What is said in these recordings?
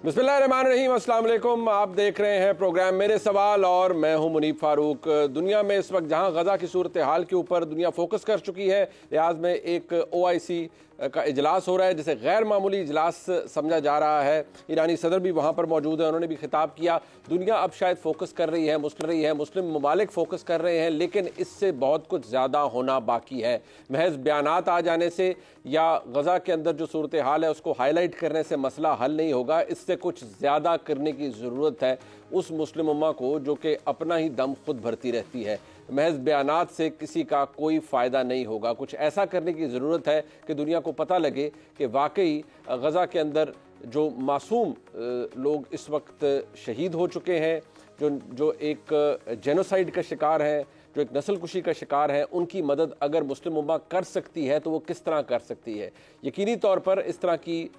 बिस्मिल्लाहिर्रहमानिर्रहीम, अस्सलाम वालेकुम। आप देख रहे हैं प्रोग्राम मेरे सवाल और मैं हूं मुनीब फारूक। दुनिया में इस वक्त जहां गजा की सूरत हाल के ऊपर दुनिया फोकस कर चुकी है, रियाद में एक OIC का इजलास हो रहा है जिसे गैर मामूली इजलास समझा जा रहा है। ईरानी सदर भी वहाँ पर मौजूद है, उन्होंने भी खिताब किया। दुनिया अब शायद फोकस कर रही है, मुस्लिम ममालिक फोकस कर रहे हैं, लेकिन इससे बहुत कुछ ज़्यादा होना बाकी है। महज बयानात आ जाने से या गजा के अंदर जो सूरत हाल है उसको हाईलाइट करने से मसला हल नहीं होगा। इससे कुछ ज़्यादा करने की ज़रूरत है उस मुस्लिम उम्मा को जो कि अपना ही दम खुद भरती रहती है। महज बयानात से किसी का कोई फ़ायदा नहीं होगा। कुछ ऐसा करने की ज़रूरत है कि दुनिया को पता लगे कि वाकई गज़ा के अंदर जो मासूम लोग इस वक्त शहीद हो चुके हैं, जो एक जेनोसाइड का शिकार हैं, जो एक नस्ल कुशी का शिकार है, उनकी मदद अगर मुस्लिम उम्मा कर सकती है तो वो किस तरह कर सकती है। यकीनी तौर पर इस तरह की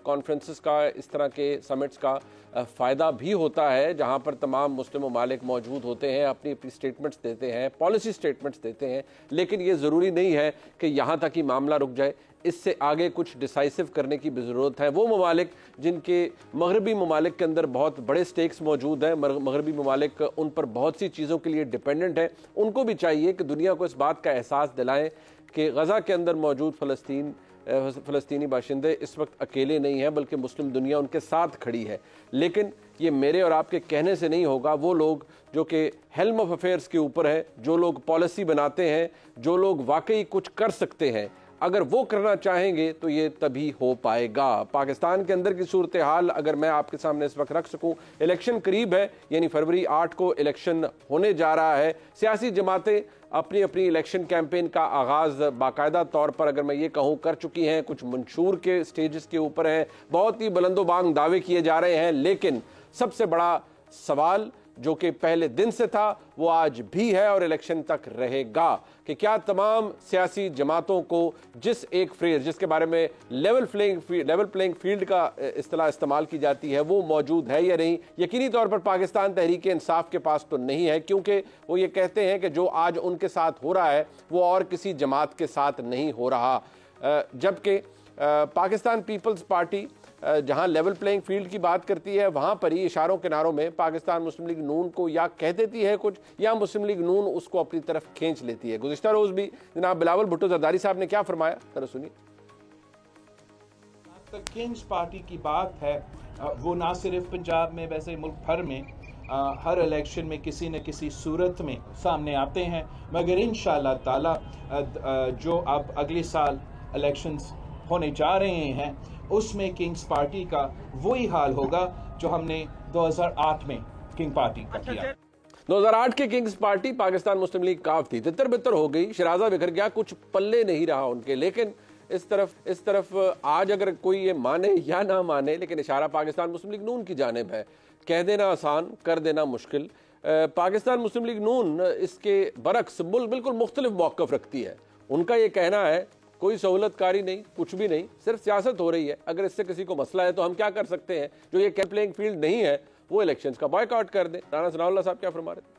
कॉन्फ्रेंसेस का, इस तरह के समिट्स का फ़ायदा भी होता है जहाँ पर तमाम मुस्लिम ममालिक मौजूद होते हैं, अपनी अपनी स्टेटमेंट्स देते हैं, पॉलिसी स्टेटमेंट्स देते हैं। लेकिन ये ज़रूरी नहीं है कि यहाँ तक ही मामला रुक जाए, इससे आगे कुछ डिसाइसिव करने की भी ज़रूरत है। वो ममालिक जिनके मगरबी ममालिक के अंदर बहुत बड़े स्टेक्स मौजूद हैं, मगरबी ममालिक उन पर बहुत सी चीज़ों के लिए डिपेंडेंट है, उनको भी चाहिए कि दुनिया को इस बात का एहसास दिलाएं कि गज़ा के अंदर मौजूद फ़लस्तीनी बाशिंदे इस वक्त अकेले नहीं हैं, बल्कि मुस्लिम दुनिया उनके साथ खड़ी है। लेकिन ये मेरे और आपके कहने से नहीं होगा। वो लोग जो कि हेल्म ऑफ अफेयर्स के ऊपर है, जो लोग पॉलिसी बनाते हैं, जो लोग वाकई कुछ कर सकते हैं, अगर वो करना चाहेंगे तो ये तभी हो पाएगा। पाकिस्तान के अंदर की सूरत हाल अगर मैं आपके सामने इस वक्त रख सकूं, इलेक्शन करीब है, यानी फरवरी 8 को इलेक्शन होने जा रहा है। सियासी जमातें अपनी अपनी इलेक्शन कैंपेन का आगाज़ बाकायदा तौर पर अगर मैं ये कहूँ कर चुकी हैं, कुछ मंशूर के स्टेजेस के ऊपर हैं, बहुत ही बुलंदोबांग दावे किए जा रहे हैं। लेकिन सबसे बड़ा सवाल जो कि पहले दिन से था वो आज भी है और इलेक्शन तक रहेगा कि क्या तमाम सियासी जमातों को जिस एक फ्रेज जिसके बारे में लेवल प्लेइंग फील्ड का इस्तेमाल की जाती है वो मौजूद है या नहीं। यकीनी तौर पर पाकिस्तान तहरीक इंसाफ के पास तो नहीं है, क्योंकि वो ये कहते हैं कि जो आज उनके साथ हो रहा है वो और किसी जमात के साथ नहीं हो रहा। जबकि पाकिस्तान पीपल्स पार्टी जहां लेवल प्लेइंग फील्ड की बात करती है, वहां पर ही इशारों किनारों में पाकिस्तान मुस्लिम लीग नून को या कह देती है कुछ, या मुस्लिम लीग नून उसको अपनी तरफ खींच लेती है। गुज़िश्ता रोज़ भी जनाब बिलावल भुट्टो जरदारी साहब ने क्या फरमाया, जरा सुनिए। किंग्स पार्टी की बात है, वो ना सिर्फ पंजाब में, वैसे मुल्क भर में हर इलेक्शन में किसी न किसी सूरत में सामने आते हैं। मगर इंशाअल्लाह ताला जो अब अगले साल इलेक्शंस होने जा रहे हैं उसमें किंग्स पार्टी का वही हाल होगा जो हमने 2008 में किंग पार्टी का किया। 2008 के किंग्स पार्टी पाकिस्तान मुस्लिम लीग काफ थी, तितर बितर हो गई, शराजा बिखर गया, कुछ पल्ले नहीं रहा उनके। लेकिन इस तरफ आज अगर कोई ये माने या ना माने, लेकिन इशारा पाकिस्तान मुस्लिम लीग नून की जानिब है। कह देना आसान, कर देना मुश्किल। पाकिस्तान मुस्लिम लीग नून इसके बरक्स बिल्कुल मुख्तलिफ मौक़िफ़ रखती है। उनका ये कहना है कोई सहूलतकारी नहीं, कुछ भी नहीं, सिर्फ सियासत हो रही है। अगर इससे किसी को मसला है तो हम क्या कर सकते हैं, जो ये प्लेइंग फील्ड नहीं है वो इलेक्शंस का बॉयकॉट कर दें। राना सनाउल्लाह साहब क्या फरमा रहे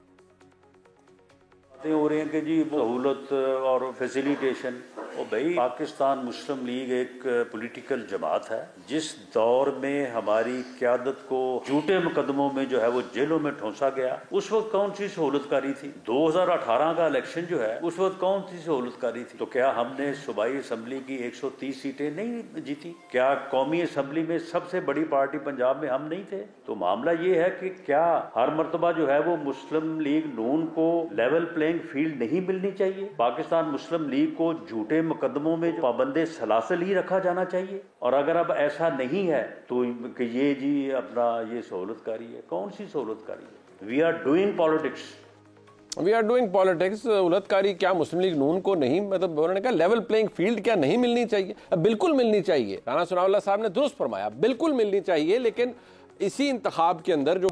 हो रही हैं कि जी सहूलत और फैसिलिटेशन। और भाई पाकिस्तान मुस्लिम लीग एक पॉलिटिकल जमात है जिस दौर में हमारी क़यादत को झूठे मुकदमों में जो है वो जेलों में ठोंसा गया, उस वक्त कौन सी सहूलतकारी थी। 2018 का इलेक्शन जो है उस वक्त कौन सी सहूलतकारी थी। तो क्या हमने सूबाई असम्बली की 130 सीटें नहीं जीती? क्या कौमी असम्बली में सबसे बड़ी पार्टी पंजाब में हम नहीं थे? तो मामला ये है कि क्या हर मरतबा जो है वो मुस्लिम लीग नून को लेवल प्लेइंग फील्ड नहीं मिलनी चाहिए? पाकिस्तान मुस्लिम लीग को झूठे मुकदमों में पाबंदे सलासल ही रखा जाना चाहिए? और अगर अब ऐसा नहीं है तो ये जी अपना ये सहूलतकारी है, कौन सी सहूलतकारी है? We are doing politics. सहूलतकारी क्या मुस्लिम लीग नून को नहीं, मतलब उन्होंने कहा लेवल प्लेइंग फील्ड क्या नहीं मिलनी चाहिए? बिल्कुल मिलनी चाहिए। राना सनाउल्लाह साहब ने दुरुस्त फरमाया, बिल्कुल मिलनी चाहिए। लेकिन इसी इंतखाब के अंदर जो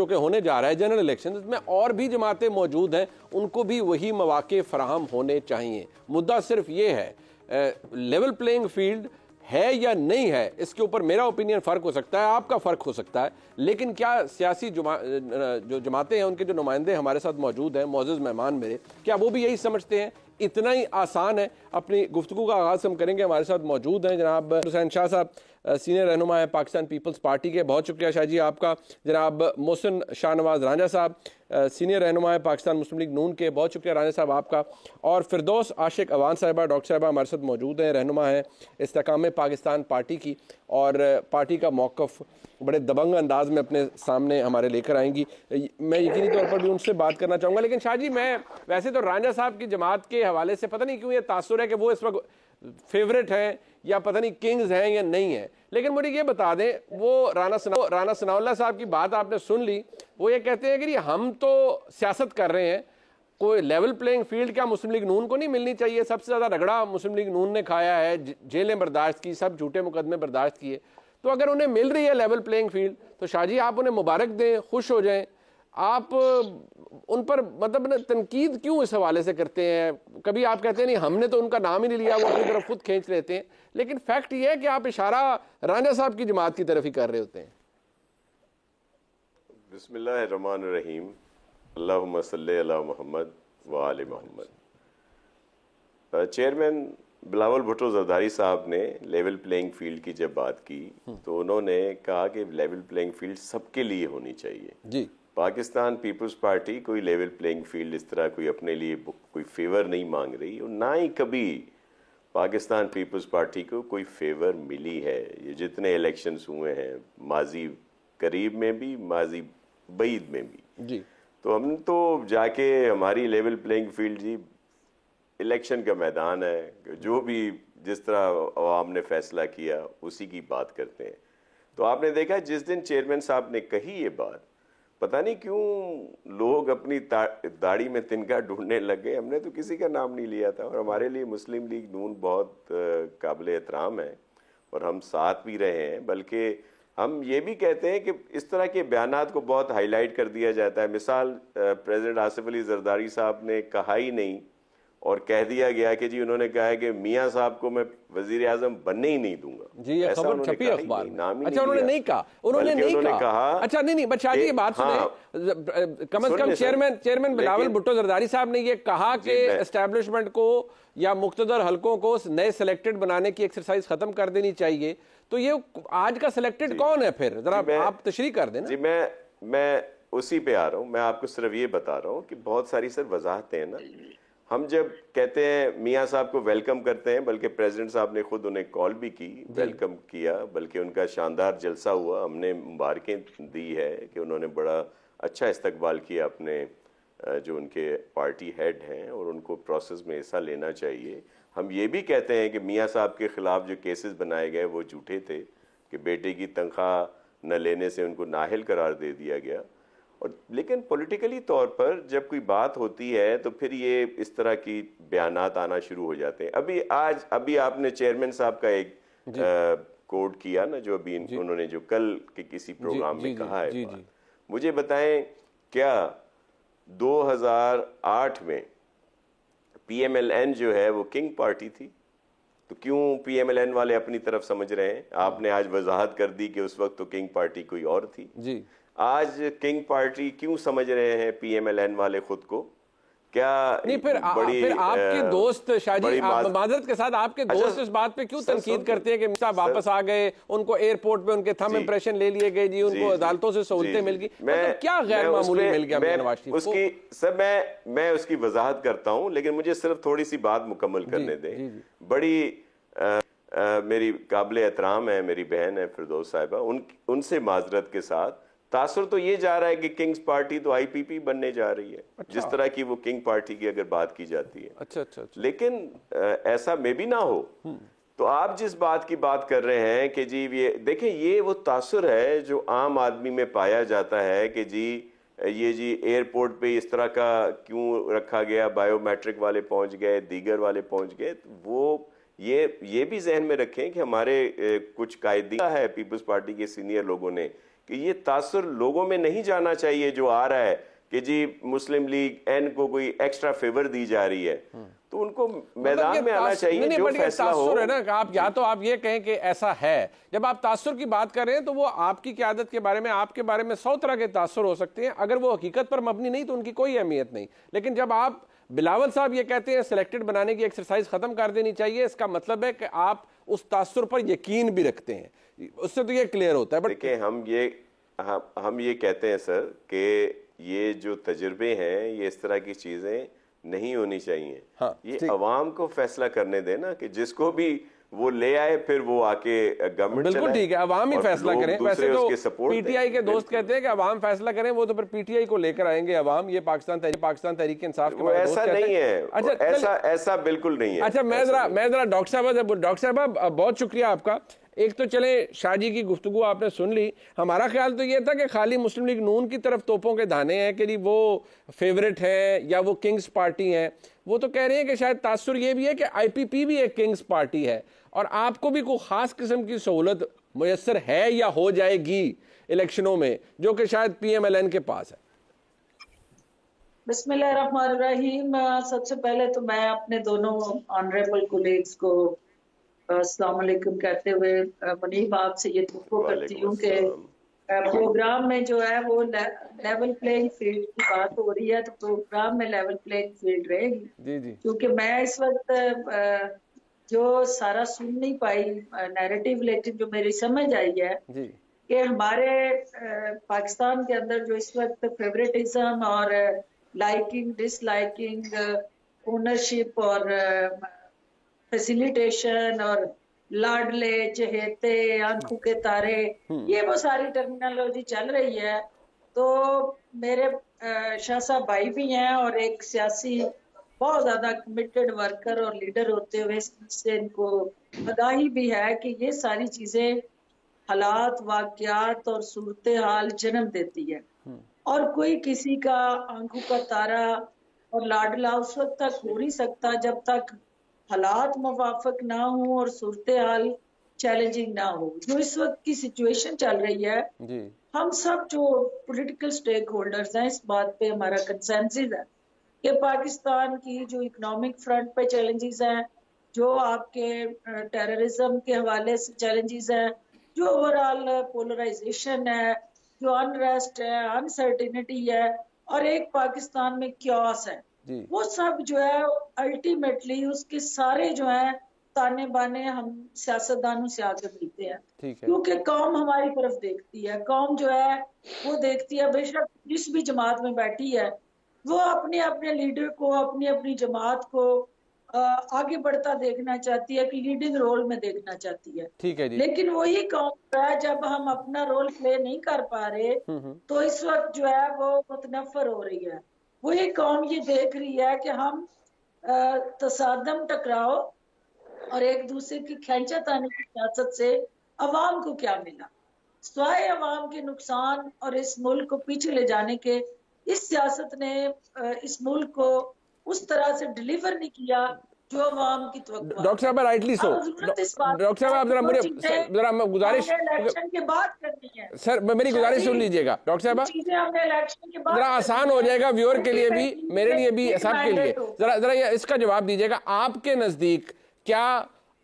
कि होने जा रहा है जनरल इलेक्शन, इसमें और भी जमातें मौजूद हैं, उनको भी वही मौके फराहम होने चाहिए। मुद्दा सिर्फ ये है लेवल प्लेइंग फील्ड है या नहीं है, इसके ऊपर मेरा ओपिनियन फ़र्क हो सकता है, आपका फ़र्क हो सकता है। लेकिन क्या सियासी जो जमातें हैं, उनके जो नुमाइंदे हमारे साथ मौजूद हैं, मौजूद मेहमान मेरे, क्या वो भी यही समझते हैं इतना ही आसान है। अपनी गुफ्तगू का आगाज़ हम करेंगे। हमारे साथ मौजूद हैं जनाब हुसैन शाह साहब, सीनियर रहनुमा है पाकिस्तान पीपल्स पार्टी के, बहुत शुक्रिया शाह जी आपका। जनाब मोहसिन शाहनवाज रांझा साहब, सीनियर रहनुमा है पाकिस्तान मुस्लिम लीग नून के, बहुत शुक्रिया रांझा साहब आपका। और फिरदौस आशिक अवान साहिबा, डॉक्टर साहिबा हमारे साथ मौजूद हैं, रहनुमा है इस्तेकाम पाकिस्तान पार्टी की, और पार्टी का मौक़िफ़ बड़े दबंग अंदाज में अपने सामने हमारे लेकर आएंगी। मैं यकीनी तौर पर भी उनसे बात करना चाहूँगा। लेकिन शाह जी, मैं वैसे तो रांझा साहब की जमात के हवाले से पता नहीं क्यों ये तासुर है कि वो इस वक्त फेवरेट हैं या पता नहीं किंग्स हैं या नहीं है। लेकिन मुझे ये बता दें, वो राना सनाउल्लाह साहब की बात आपने सुन ली, वो ये कहते हैं कि हम तो सियासत कर रहे हैं, कोई लेवल प्लेइंग फील्ड क्या मुस्लिम लीग नून को नहीं मिलनी चाहिए? सबसे ज़्यादा रगड़ा मुस्लिम लीग नून ने खाया है, जेलें बर्दाश्त की, सब झूठे मुकदमे बर्दाश्त किए। तो अगर उन्हें मिल रही है लेवल प्लेइंग फील्ड तो शाह जी आप उन्हें मुबारक दें, खुश हो जाएं। आप उन पर मतलब तनकीद क्यों इस हवाले से करते हैं? कभी आप कहते हैं नहीं हमने तो उनका नाम ही नहीं लिया, वो अपनी तरफ खुद खींच लेते हैं, लेकिन फैक्ट ये है कि आप इशारा रांझा साहब की जमात की तरफ ही कर रहे होते हैं। बिस्मिल्लाहिर्रहमानिर्रहीम, अल्लाहुम्मा सल्ली अला मुहम्मद व आले मुहम्मद। चेयरमैन बिलावल भुट्टो जरदारी साहब ने लेवल प्लेइंग फील्ड की जब बात की तो उन्होंने कहा कि लेवल प्लेइंग फील्ड सबके लिए होनी चाहिए जी। पाकिस्तान पीपल्स पार्टी कोई लेवल प्लेइंग फील्ड इस तरह कोई अपने लिए कोई फेवर नहीं मांग रही, और ना ही कभी पाकिस्तान पीपल्स पार्टी को कोई फेवर मिली है। ये जितने इलेक्शंस हुए हैं, माजी करीब में भी, माजी बईद में भी जी, तो हम तो जाके हमारी लेवल प्लेइंग फील्ड जी इलेक्शन का मैदान है, जो भी जिस तरह अवाम ने फैसला किया उसी की बात करते हैं। तो आपने देखा जिस दिन चेयरमैन साहब ने कही ये बात, पता नहीं क्यों लोग अपनी दाढ़ी में तिनका ढूंढने लग गए। हमने तो किसी का नाम नहीं लिया था, और हमारे लिए मुस्लिम लीग नून बहुत काबिल एहतराम है और हम साथ भी रहे हैं। बल्कि हम ये भी कहते हैं कि इस तरह के बयानात को बहुत हाईलाइट कर दिया जाता है। मिसाल प्रेसिडेंट आसिफ अली जरदारी साहब ने कहा ही नहीं और कह दिया गया कि जी उन्होंने कहा है कि मियां साहब को मैं वज़ीर आज़म बनने ही नहीं दूंगा। जी, ये खबर छपी अखबार में। अच्छा, उन्होंने नहीं कहा, उन्होंने नहीं कहा। अच्छा, नहीं बट शाह जी ये बात सुने, कम से कम चेयरमैन बिलावल भुट्टो जरदारी साहब ने ये कहा कि एस्टैब्लिशमेंट को या मुख्तदर हलकों को नए सिलेक्टेड बनाने की एक्सरसाइज खत्म कर देनी चाहिए। तो ये आज का सिलेक्टेड कौन है फिर? जरा आप तशरीह कर देना। जी, मैं उसी पे आ रहा हूँ। मैं आपको सिर्फ ये बता रहा हूँ कि बहुत सारी सर वजाहतें हैं ना। हम जब कहते हैं मियाँ साहब को वेलकम करते हैं, बल्कि प्रेसिडेंट साहब ने खुद उन्हें कॉल भी की, वेलकम किया, बल्कि उनका शानदार जलसा हुआ, हमने मुबारकें दी है कि उन्होंने बड़ा अच्छा इस्तकबाल किया अपने जो उनके पार्टी हेड हैं, और उनको प्रोसेस में हिस्सा लेना चाहिए। हम ये भी कहते हैं कि मियाँ साहब के खिलाफ जो केसेस बनाए गए वो झूठे थे, कि बेटे की तनख्वाह न लेने से उनको नाअहल करार दे दिया गया। और लेकिन पॉलिटिकली तौर पर जब कोई बात होती है तो फिर ये इस तरह की बयानात आना शुरू हो जाते हैं। अभी आपने चेयरमैन साहब का एक कोट किया ना, जो अभी उन्होंने जो कल के किसी प्रोग्राम में कहा है, मुझे बताएं क्या 2008 में PMLN जो है वो किंग पार्टी थी? तो क्यों PMLN वाले अपनी तरफ समझ रहे हैं? आपने आज वजाहत कर दी कि उस वक्त तो किंग पार्टी कोई और थी जी। आज किंग पार्टी क्यों समझ रहे हैं PMLN वाले खुद को? क्या नहीं फिर आपके दोस्त शाह जी, माजरत के साथ आपके दोस्त इस बात पे क्यों तनकीद करते हैं कि साहब वापस आ गए, उनको एयरपोर्ट पे उनके थंब इंप्रेशन ले लिए गए जी, उनको अदालतों से सहूलतें मिल गई, मतलब क्या गैर मामूली मिल गया नवाज शरीफ को? उसकी सर मैं उसकी वजाहत करता हूं, लेकिन मुझे सिर्फ थोड़ी सी बात मुकम्मल करने दें। बड़ी मेरी काबिल एहतराम है, मेरी बहन है फिरदौस साहिबा, उनसे माजरत के साथ तासुर तो ये जा रहा है कि किंग्स पार्टी तो IPP बनने जा रही है। अच्छा। जिस तरह की वो किंग पार्टी की अगर बात की जाती है। अच्छा। लेकिन ऐसा मे भी ना हो। तो आप जिस बात की बात कर रहे हैं कि जी ये देखें, ये वो तासुर है जो आम आदमी में पाया जाता है कि जी ये जी एयरपोर्ट पे इस तरह का क्यों रखा गया, बायोमेट्रिक वाले पहुंच गए, दीगर वाले पहुंच गए। वो ये भी जहन में रखें कि हमारे कुछ कायदे है पीपल्स पार्टी के सीनियर लोगों ने कि ये तासुर लोगों में नहीं जाना चाहिए जो आ रहा है कि जी मुस्लिम लीग एन को कोई एक्स्ट्रा फेवर दी जा रही है। तो उनको मैदान में आना चाहिए जो फैसला हो। है ना, आप या तो आप ये कहें कि ऐसा है, जब आप तासुर की बात कर रहे हैं तो वो आपकी क़यादत के बारे में, आपके बारे में 100 तरह के तासुर हो सकते हैं। अगर वो हकीकत पर मबनी नहीं तो उनकी कोई अहमियत नहीं। लेकिन जब आप बिलावल साहब ये कहते हैं सिलेक्टेड बनाने की एक्सरसाइज खत्म कर देनी चाहिए, इसका मतलब है कि आप उस तासुर पर यकीन भी रखते हैं, उससे तो ये क्लियर होता है। बट देखिए हम ये कहते हैं सर कि ये जो तजुर्बे हैं, ये इस तरह की चीजें नहीं होनी चाहिए। हाँ, ये अवाम को फैसला करने देना कि जिसको भी वो ले आए फिर वो आके गवर्नमेंट बिल्कुल ठीक है, अवाम ही फैसला करें। वैसे तो पीटीआई के दोस्त कहते हैं कि अवाम फैसला करें, वो तो फिर पीटीआई को लेकर आएंगे अवाम, ये पाकिस्तान तहरीक इंसाफ के ऐसा नहीं है। अच्छा, ऐसा बिल्कुल नहीं है। अच्छा, मैं जरा डॉक्टर साहब बहुत शुक्रिया आपका। एक तो चले शाह जी की गुफ्तगू आपने सुन ली, हमारा ख्याल तो ये था कि खाली मुस्लिम लीग नून की तरफ तोपों के दाने हैं कि वो फेवरेट है या वो किंग्स पार्टी है। वो तो कह रहे हैं कि शायद तासुर ये भी है कि आईपीपी भी एक किंग्स पार्टी है और आपको भी कोई खास किस्म की सहूलत मुयस्सर है या हो जाएगी इलेक्शनों में, जो कि शायद पीएमएलएन के पास है। बिस्मिल्लाहिर्रहमानिर्रहीम। सबसे पहले तो मैं अपने दोनों ऑनरेबल कोलीग्स को अस्सलाम वालेकुम कहते हुए मुनीब आपसे ये दुआ करती हूँ कि प्रोग्राम में जो है वो लेवल प्लेइंग फील्ड की बात हो रही है, तो प्रोग्राम में लेवल प्लेइंग फील्ड रहेगी। क्योंकि मैं इस वक्त जो सारा सुन नहीं पाई नैरेटिव, लेकिन जो मेरी समझ आई है कि हमारे पाकिस्तान के अंदर जो इस वक्त फेवरेटिज्म और लाइकिंग डिसलाइकिंग, ओनरशिप और फैसिलिटेशन और लाडले चहेते आंखों के तारे, ये वो सारी टर्मिनोलॉजी चल रही है। तो मेरे शाह साहब भाई भी हैं और एक सियासी बहुत ज्यादा कमिटेड वर्कर और लीडर होते हुए से इनको आगाही भी है कि ये सारी चीजें हालात, वाकयात और सूरत हाल जन्म देती है और कोई किसी का आंखों का तारा और लाडला उस वक्त तक हो नहीं सकता जब तक हालात मुवाफिक ना हो और सूरत हाल चैलेंजिंग ना हो। जो इस वक्त की सिचुएशन चल रही है जी। हम सब जो पॉलिटिकल स्टेक होल्डर्स हैं, इस बात पे हमारा कंसेंसस है कि पाकिस्तान की जो इकोनॉमिक फ्रंट पे चैलेंजेस हैं, जो आपके टेररिज्म के हवाले से चैलेंजेस हैं, जो ओवरऑल पोलराइजेशन है, जो अनरेस्ट है, अनसर्टिनिटी है और एक पाकिस्तान में क्योस है, वो सब जो है अल्टीमेटली उसके सारे जो है ताने बाने हम सियासतदानों से आगे मिलते हैं। क्योंकि कौम हमारी तरफ देखती है, कौम जो है वो देखती है, बेशक जिस भी जमात में बैठी है वो अपने अपने लीडर को, अपनी अपनी जमात को आगे बढ़ता देखना चाहती है, कि लीडिंग रोल में देखना चाहती है। ठीक है जी। लेकिन वही कौम है जब हम अपना रोल प्ले नहीं कर पा रहे तो इस वक्त जो है वो मुतनफर हो रही है। वही कौम ये देख रही है कि हम तसादम टकराओ और एक दूसरे की खींचातानी की सियासत से अवाम को क्या मिला, स्वाय अवाम के नुकसान और इस मुल्क को पीछे ले जाने के इस सियासत ने इस मुल्क को उस तरह से डिलीवर नहीं किया जो अवाम की तवक्को। डॉक्टर साहब राइटली सो, डॉक्टर साहब आप जरा गुजारिश इलेक्शन के बाद करनी है सर, मेरी गुजारिश सुन लीजिएगा डॉक्टर साहब, चीजें हमने इलेक्शन के बाद जरा आसान हो जाएगा व्यूअर के लिए भी, मेरे लिए भी, सबके लिए। जरा इसका जवाब दीजिएगा, आपके नजदीक क्या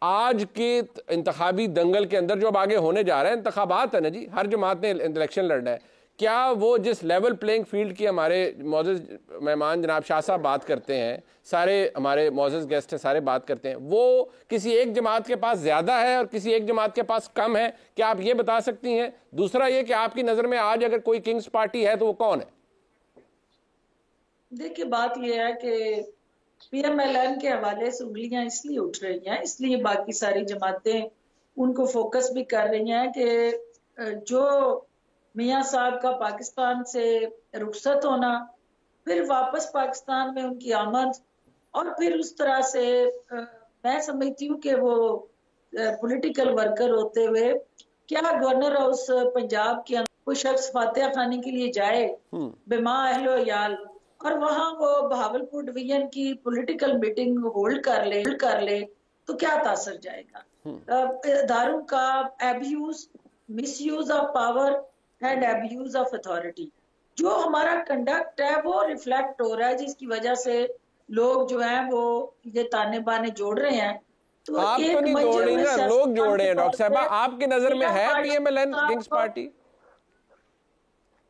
आज के इंतखाबी दंगल के अंदर जो अब आगे होने जा रहे हैं, इंतखाबात है ना जी, हर जमात ने इलेक्शन लड़ना है, क्या वो जिस लेवल प्लेइंग फील्ड की हमारे मौजूद मेहमान जनाब शाह साहब बात करते हैं, सारे हमारे मौजूद गेस्ट हैं सारे बात करते हैं, वो किसी एक जमात के पास ज़्यादा है और किसी एक जमात के पास कम है, क्या आप ये बता सकती हैं? दूसरा ये कि आपकी नज़र में आज अगर कोई किंग्स पार्टी है तो वो कौन है? देखिए, बात ये है कि पीएमएलएन के हवाले से उंगलियां इसलिए उठ रही हैं, इसलिए बाकी सारी जमातें उनको फोकस भी कर रही हैं कि जो मियां साहब का पाकिस्तान से रुखसत होना, फिर वापस पाकिस्तान में उनकी आमद और फिर उस तरह से मैं समझती हूँ कि वो पॉलिटिकल वर्कर होते हुए क्या गवर्नर हाउस पंजाब के अंदर कोई शख्स फातिहा खाने के लिए जाए बेमा अहलो याल और वहां वो भावलपुर डिवीजन की पॉलिटिकल मीटिंग होल्ड कर ले तो क्या तासर जाएगा। दारू का abuse, misuse of power and abuse of authority, जो हमारा कंडक्ट है वो रिफ्लेक्ट हो रहा है, जिसकी वजह से लोग जो है वो ये ताने बाने जोड़ रहे हैं। तो आप तो नहीं जोड़ रही ना, लोग जोड़ रहे हैं। डॉक्टर साहब, आपकी नजर में है पीएमएलएन किंग्स पार्टी?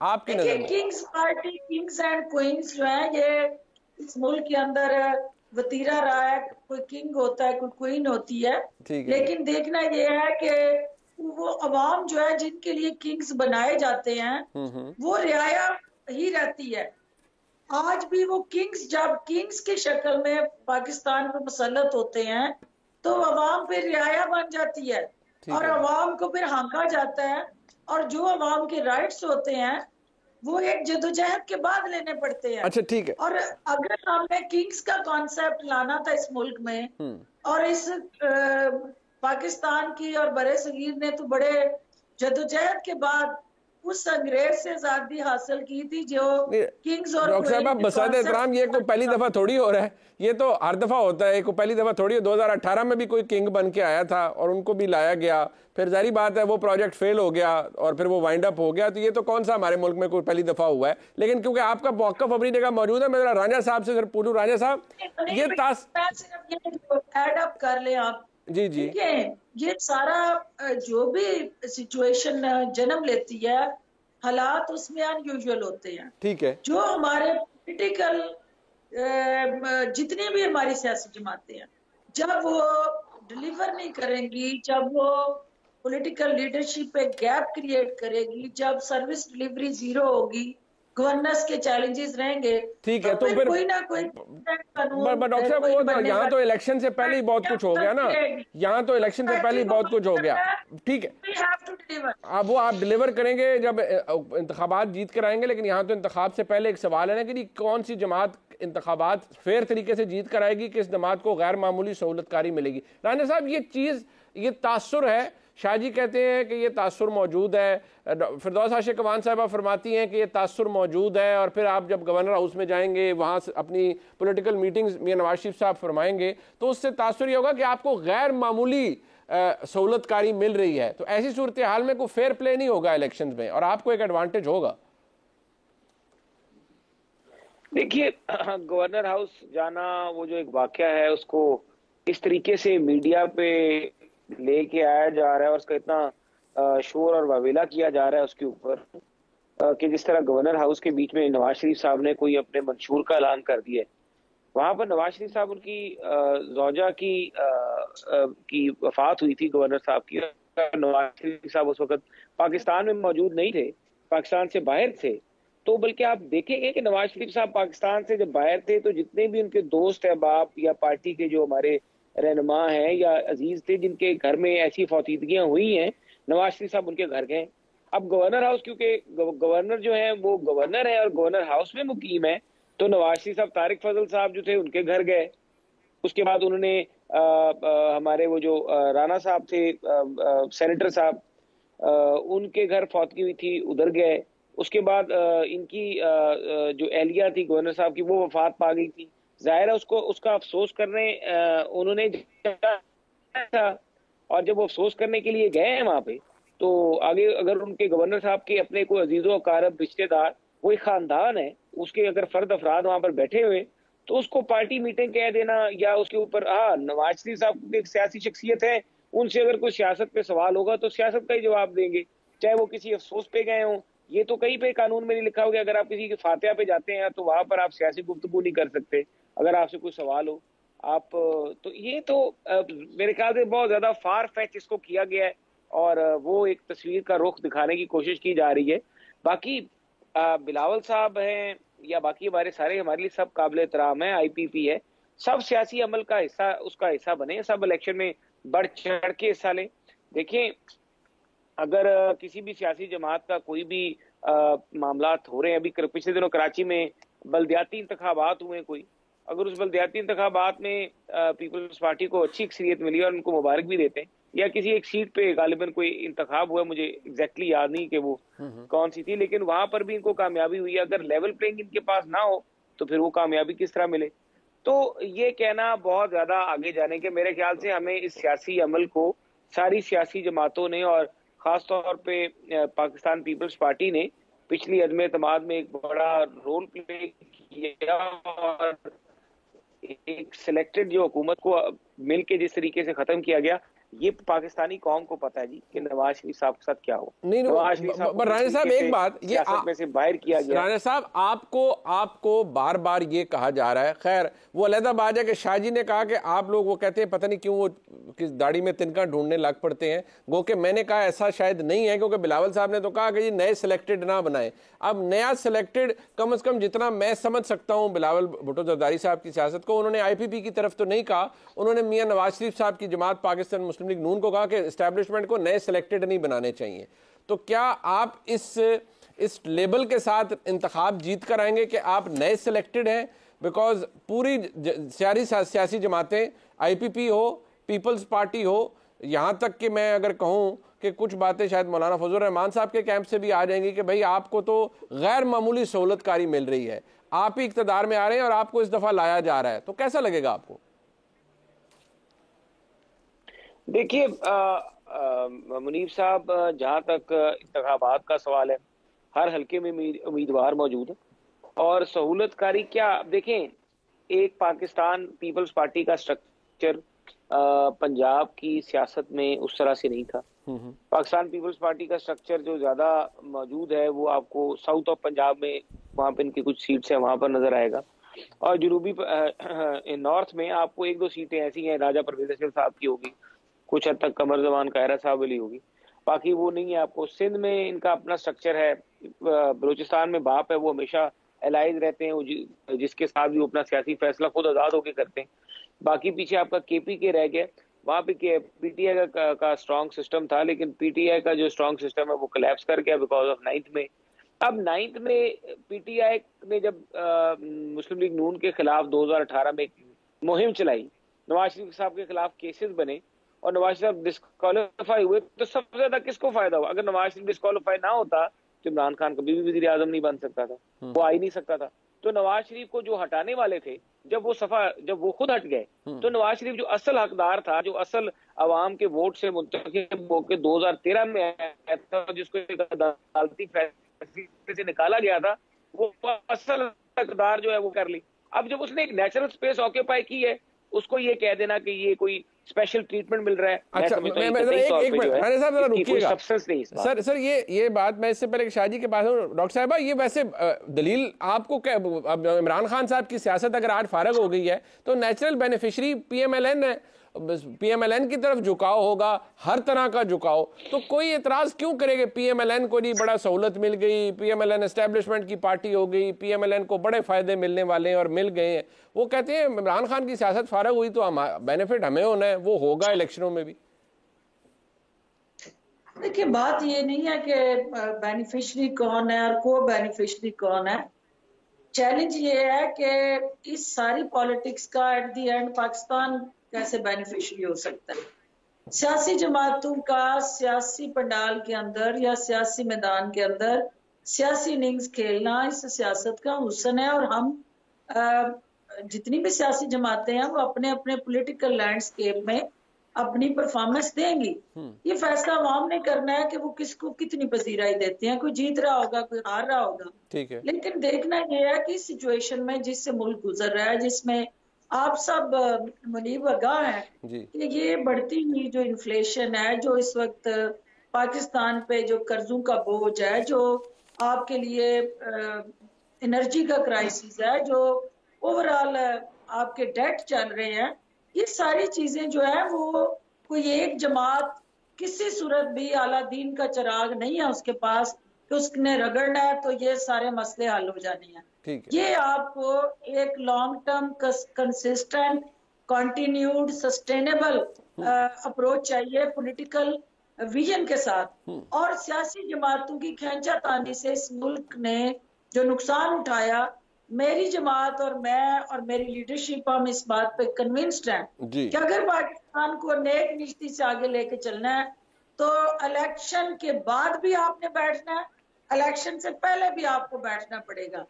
आपकी नजर में Kings party, Kings and queen's जो है ये इस मुल्क के अंदर वतीरा रहा है, कोई किंग होता है, कोई क्वीन होती है, लेकिन देखना यह है कि वो अवाम जो है जिनके लिए किंग्स बनाए जाते हैं वो रियाया ही रहती है। आज भी वो किंग्स जब किंग्स की शक्ल में पाकिस्तान में मुसल्लत होते हैं तो अवाम फिर रियाया बन जाती है और अवाम को फिर हाँका जाता है, और जो अवाम के राइट्स होते हैं वो एक जदोजहद के बाद लेने पड़ते हैं। अच्छा, ठीक है। और अगर हमने किंग्स का कॉन्सेप्ट लाना था इस मुल्क में, और इस पाकिस्तान की और बड़े सगीर ने तो बड़े जदोजहद के बाद उस अंग्रेज से आजादी हासिल की थी जो किंग्स और डॉक्टर साहब, बसात एहतराम ये कोई पहली दफा थोड़ी हो रहा है, ये तो हर दफा होता है, कोई पहली दफा थोड़ी। 2018 में भी कोई किंग बन के आया था और उनको भी लाया गया, फिर जारी बात है वो प्रोजेक्ट फेल हो गया और फिर वो वाइंड अप हो गया। तो ये तो कौन सा हमारे मुल्क में कोई पहली दफा हुआ है। लेकिन क्योंकि आपका मौक़िफ़ अपनी जगह मौजूद है, मैं जरा राजा साहब से पूछूं। राजा साहब, ये एड अप कर ले आप। जी जी, ये सारा जो भी सिचुएशन जन्म लेती है, हालात उसमें अनयूजुअल होते हैं। ठीक है। जो हमारे पॉलिटिकल जितनी भी हमारी सियासी जमातें हैं, जब वो डिलीवर नहीं करेंगी, जब वो पॉलिटिकल लीडरशिप पे गैप क्रिएट करेगी, जब सर्विस डिलीवरी जीरो होगी, गवर्नेंस के चैलेंजेस रहेंगे, ठीक है, तो फिर कोई ना कोई डॉक्टर साहब वो तो यहाँ तो इलेक्शन से पहले ही बहुत कुछ हो गया ना, यहाँ तो इलेक्शन से पहले ही बहुत कुछ हो गया। ठीक है, अब वो आप डिलीवर करेंगे जब इंतखाबात जीत कर आएंगे, लेकिन यहाँ तो इंतखाब से पहले एक सवाल है ना कि कौन सी जमात इंतखाबात फेयर तरीके से जीत कर आएगी, किस जमात को गैर मामूली सहूलतकारी मिलेगी। राना साहब, ये चीज़, ये तासुर है, शाह जी कहते हैं कि ये तासुर मौजूद है, फिरदौस आशिक कवान साहबा फरमाती हैं कि ये तासुर मौजूद है, और फिर आप जब गवर्नर हाउस में जाएंगे, वहाँ से अपनी पॉलिटिकल मीटिंग्स मियां नवाज शरीफ साहब फरमाएंगे, तो उससे तासुर ये होगा कि आपको गैर मामूली सहूलतकारी मिल रही है। तो ऐसी सूरत हाल में कोई फेयर प्ले नहीं होगा इलेक्शंस में और आपको एक एडवांटेज होगा। देखिए, गवर्नर हाउस जाना वो जो एक वाकया है, उसको इस तरीके से मीडिया पे लेके आया जा रहा है और उसका इतना शोर और वावेला किया जा रहा है उसके ऊपर, कि जिस तरह गवर्नर हाउस के बीच में नवाज शरीफ साहब ने कोई अपने मंशूर का ऐलान कर दिया है। वहां पर नवाज शरीफ साहब, उनकी ज़ौजा की वफात हुई थी गवर्नर साहब की। नवाज शरीफ साहब उस वक्त पाकिस्तान में मौजूद नहीं थे, पाकिस्तान से बाहर थे। तो बल्कि आप देखेंगे कि नवाज शरीफ साहब पाकिस्तान से जब बाहर थे तो जितने भी उनके दोस्त अहबाब या पार्टी के जो हमारे रहनुमा हैं या अजीज थे जिनके घर में ऐसी फौतीदगियां हुई हैं, नवाज शरीफ साहब उनके घर गए। अब गवर्नर हाउस, क्योंकि गवर्नर जो है वो गवर्नर है और गवर्नर हाउस में मुकीम है, तो नवाज शरीफ साहब तारिक फजल साहब जो थे उनके घर गए। उसके बाद उन्होंने हमारे वो जो राणा साहब थे, सेनेटर साहब, उनके घर फौतगी हुई थी, उधर गए। उसके बाद इनकी जो एहलिया थी गवर्नर साहब की, वो वफात पा गई थी। जाहिर है उसको उसका अफसोस करने उन्होंने था, और जब वो अफसोस करने के लिए गए हैं वहां पे, तो आगे अगर उनके गवर्नर साहब के अपने कोई अजीजों अकारब रिश्तेदार, वो एक खानदान है, उसके अगर फर्द अफराद वहां पर बैठे हुए, तो उसको पार्टी मीटिंग कह देना या उसके ऊपर, नवाज शरीफ साहब एक सियासी शख्सियत है, उनसे अगर कोई सियासत पे सवाल होगा तो सियासत का ही जवाब देंगे, चाहे वो किसी अफसोस पे गए हों। ये तो कहीं पे कानून में नहीं लिखा हो गया, अगर आप किसी के फातिहा पे जाते हैं तो वहां पर आप सियासी गुफ्तगू नहीं कर सकते अगर आपसे कोई सवाल हो। आप तो ये तो मेरे ख्याल से बहुत ज्यादा फार फैच इसको किया गया है और वो एक तस्वीर का रुख दिखाने की कोशिश की जा रही है। बाकी बिलावल साहब हैं या बाकी हमारे सारे, हमारे लिए सब काबिल एहतराम है, IPP है, सब सियासी अमल का हिस्सा, उसका हिस्सा बने, सब इलेक्शन में बढ़ चढ़ के हिस्सा लें। देखें, अगर किसी भी सियासी जमात का कोई भी मामला हो रहे हैं, अभी पिछले दिनों कराची में बल्दियाती इंतखाबात हुए, कोई अगर उस बल्दियाती इंतखाबात में पीपल्स पार्टी को अच्छी अक्सरियत मिली और उनको मुबारक भी देते हैं, या किसी एक सीट पे गालिबन कोई इंतखाब हुआ, मुझे एग्जैक्टली याद नहीं कि वो कौन सी थी, लेकिन वहां पर भी इनको कामयाबी हुई। अगर लेवल प्लेइंग इनके पास ना हो तो फिर वो कामयाबी किस तरह मिले। तो ये कहना बहुत ज्यादा आगे जाने के, मेरे ख्याल से हमें इस सियासी अमल को सारी सियासी जमातों ने और खास तौर पे पाकिस्तान पीपल्स पार्टी ने पिछली अदम एतमाद में एक बड़ा रोल प्ले किया और एक सिलेक्टेड जो हुकूमत को मिल के जिस तरीके से खत्म किया गया, ये पाकिस्तानी कौम को पता है जी कि नवाज शरीफ साहब के साथ क्या हुआ। नहीं नवाज शरीफ साहब राणा साहब एक बात, ये में से बाहर किया गया। राणा साहब आपको बार बार ये कहा जा रहा है, खैर वो अलहदा बात है कि शाह जी ने कहा कि आप लोग, वो कहते हैं पता नहीं क्यों वो किस दाढ़ी में तिनका ढूंढने लग पड़ते हैं, गो कि मैंने कहा ऐसा शायद नहीं है, क्योंकि बिलावल साहब ने तो कहा कि ये नए सिलेक्टेड ना बनाए। अब नया सिलेक्टेड कम से कम जितना मैं समझ सकता हूं बिलावल भुट्टो जरदारी साहब की सियासत को, उन्होंने आईपीपी की तरफ तो नहीं कहा, उन्होंने मियां नवाज शरीफ साहब की जमात पाकिस्तान मुस्लिम लीग नून को कहा कि एस्टैब्लिशमेंट को नए सिलेक्टेड नहीं बनाने चाहिए। तो क्या आप इस लेबल के साथ इंतखाब जीत कर आएंगे कि आप नए सिलेक्टेड हैं? बिकॉज पूरी सियासी जमातें, आईपीपी हो, पीपल्स पार्टी हो, यहाँ तक कि मैं अगर कहूँ कि कुछ बातें शायद मौलाना फजल रहमान साहब के कैंप से भी आ जाएंगी कि भाई आपको तो गैर मामूली सहूलतकारी मिल रही है, आप ही इक़्तिदार में आ रहे हैं और आपको इस दफ़ा लाया जा रहा है, तो कैसा लगेगा आपको? देखिए मुनीब साहब, जहां तक इंतखाबात का सवाल है, हर हल्के में उम्मीदवार मौजूद है और सहूलतकारी क्या, देखें एक पाकिस्तान पीपल्स पार्टी का स्ट्रक्चर पंजाब की सियासत में उस तरह से नहीं था। पाकिस्तान पीपल्स पार्टी का स्ट्रक्चर जो ज्यादा मौजूद है वो आपको साउथ ऑफ पंजाब में, वहां पे इनकी कुछ सीट्स है वहां पर नजर आएगा, और जनूबी नॉर्थ में आपको एक दो सीटें ऐसी हैं, राजा परवेज अहसन साहब की होगी, कुछ हद तक कमर जमान कायरा साहब वाली होगी, बाकी वो नहीं है। आपको सिंध में इनका अपना स्ट्रक्चर है, बलूचिस्तान में बाप है, वो हमेशा एलाइज रहते हैं, वो जिसके साथ भी वो अपना सियासी फैसला खुद आजाद होकर करते हैं। बाकी पीछे आपका केपी के रह गया, वहां पे पीटीआई का स्ट्रॉन्ग सिस्टम था, लेकिन पीटीआई का जो स्ट्रॉन्ग सिस्टम है वो कोलैप्स कर गया बिकॉज ऑफ 9th में। अब 9th में पीटीआई ने जब मुस्लिम लीग नून के खिलाफ 2018 में मुहिम चलाई, नवाज शरीफ साहब के खिलाफ केसेस बने और नवाज शरीफ डिस्क्वालीफाई हुए, तो सबसे ज्यादा किसको फायदा हुआ? अगर नवाज शरीफ डिस्क्वालीफाई ना होता तो इमरान खान कभी भी वजीर आजम नहीं बन सकता था, वो आ ही नहीं सकता था। तो नवाज शरीफ को जो हटाने वाले थे, जब वो खुद हट गए, तो नवाज शरीफ जो असल हकदार था, जो असल अवाम के वोट से मुंतखब होकर 2013 में आया था, जिसको एक अदालती फैसले से निकाला गया था, वो असल हकदार जो है वो कर ली। अब जब उसने एक नेचुरल स्पेस ऑक्यूपाई की है, उसको ये कह देना कि ये कोई स्पेशल ट्रीटमेंट मिल रहा है, अच्छा, सर ये बात मैं इससे पहले शाह जी के पास हूं, डॉक्टर साहबा ये वैसे दलील आपको क्या, अब इमरान खान साहब की सियासत अगर आज फारग हो गई है तो नेचुरल बेनिफिशरी पीएमएलएन है, पीएमएलएन की तरफ झुकाव होगा, हर तरह का झुकाव, तो कोई एतराज क्यों करेगा? पीएमएलएन को नहीं बड़ा सहूलत मिल गई, पीएमएलएन एस्टैब्लिशमेंट की पार्टी हो गई, पीएमएलएन को बड़े फायदे मिलने वाले हैं और मिल गए हैं। वो कहते हैं इमरान खान की सियासत फारग हुई तो बेनिफिट हमें होना है, वो होगा इलेक्शनों में भी। देखिए बात ये नहीं है कि बेनिफिशरी कौन है और को बेनिफिशरी कौन है, चैलेंज ये है कि इस सारी पॉलिटिक्स का एट द एंड पाकिस्तान कैसे बेनिफिशरी हो सकता है। सियासी जमातों का सियासी पंडाल के अंदर या सियासी मैदान के अंदर सियासी इनिंग्स खेलना इस सियासत का हुस्न है, और हम जितनी भी सियासी जमातें हैं वो अपने अपने पॉलिटिकल लैंडस्केप में अपनी परफॉर्मेंस देंगी। ये फैसला अवाम ने करना है कि वो किसको कितनी पजीराई देते हैं, कोई जीत रहा होगा कोई हार रहा होगा, ठीक है। लेकिन देखना ये है कि सिचुएशन में जिससे मुल्क गुजर रहा है, जिसमें आप सब मुनीब आगाह हैं कि ये बढ़ती हुई जो इन्फ्लेशन है, जो इस वक्त पाकिस्तान पे जो कर्जों का बोझ है, जो आपके लिए एनर्जी का क्राइसिस है, जो ओवरऑल आपके डेट चल रहे हैं, ये सारी चीजें जो है वो कोई एक जमात किसी सूरत भी आला दीन का चिराग नहीं है उसके पास कि उसने रगड़ना है तो ये सारे मसले हल हो जाने हैं। ये आपको एक long term consistent continued sustainable approach चाहिए पॉलिटिकल विजन के साथ, और सियासी जमातों की खींचातानी से इस मुल्क ने जो नुकसान उठाया, मेरी जमात और मैं और मेरी लीडरशिप हम इस बात पे कन्विंस्ड हैं कि अगर पाकिस्तान को नेक निश्ती से आगे लेके चलना है तो इलेक्शन के बाद भी आपने बैठना है, इलेक्शन से पहले भी आपको बैठना पड़ेगा,